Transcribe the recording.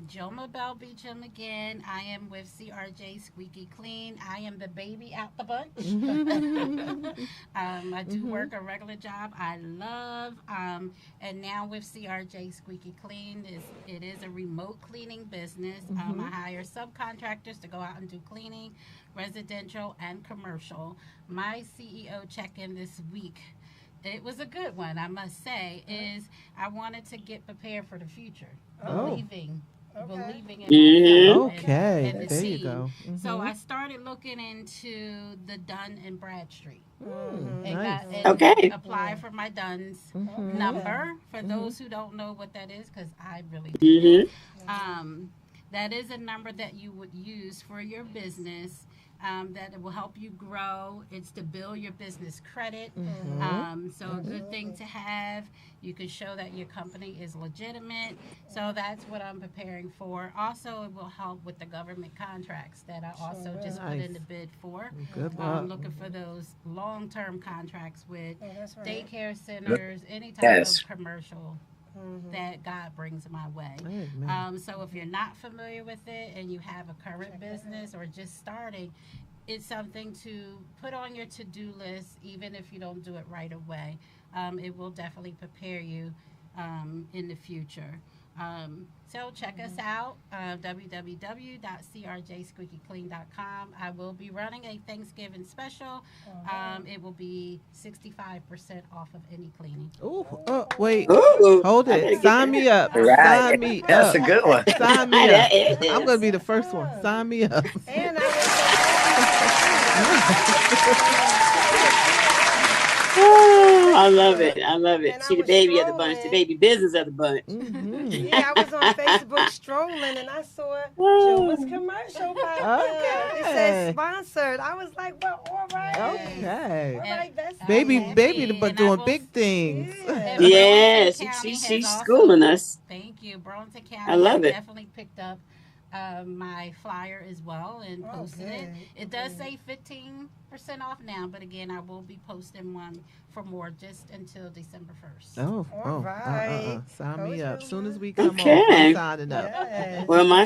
Jilma Bell Beecham again. I am with CRJ Squeaky Clean. I am the baby out the bunch. I do work a regular job I love. And now with CRJ Squeaky Clean, it is a remote cleaning business. I hire subcontractors to go out and do cleaning, residential and commercial. My CEO check-in this week, it was a good one, I must say, is I wanted to get prepared for the future, believing in myself and the There you team. go. So I started looking into the Dun and Bradstreet Nice. and apply for my Dun's number. For those who don't know what that is, because I really didn't. That is a number that you would use for your business. That it will help you grow. It's to build your business credit. So a good thing to have. You can show that your company is legitimate. So that's what I'm preparing for. Also, it will help with the government contracts that I also just put in the bid for. Good I'm luck. looking for those long-term contracts with daycare centers, any type of commercial that God brings my way. So if you're not familiar with it and you have a current business or just starting, it's something to put on your to-do list, even if you don't do it right away. It will definitely prepare you in the future. So check us out, www.crjsqueakyclean.com. I will be running a Thanksgiving special. It will be 65% off of any cleaning. Wait. Ooh, Hold I gotta it. get Sign that. me up. Right. Sign me That's up. a good one. Sign me up. It I'm going to be is. the first one. Sign me up. And I was Oh, I love it. I love it. and I She the was baby of the bunch, the strolling. baby business of the bunch. Yeah, I was on Facebook strolling and I saw Jilma's commercial pop up. It said sponsored. I was like, well, all right. All Okay. right, that's Baby, nice. but doing big things. Yeah. Yeah, Burlington County she's has schooling also, us. thank you. Burlington I County love has it. definitely picked up my flyer as well and posted it. It does say 15% off now, but again, I will be posting one for more just until December 1st. All right. Sign me up. Coach Soon as Jilma. we come off, I'm Okay. signing up. Yes. Well, my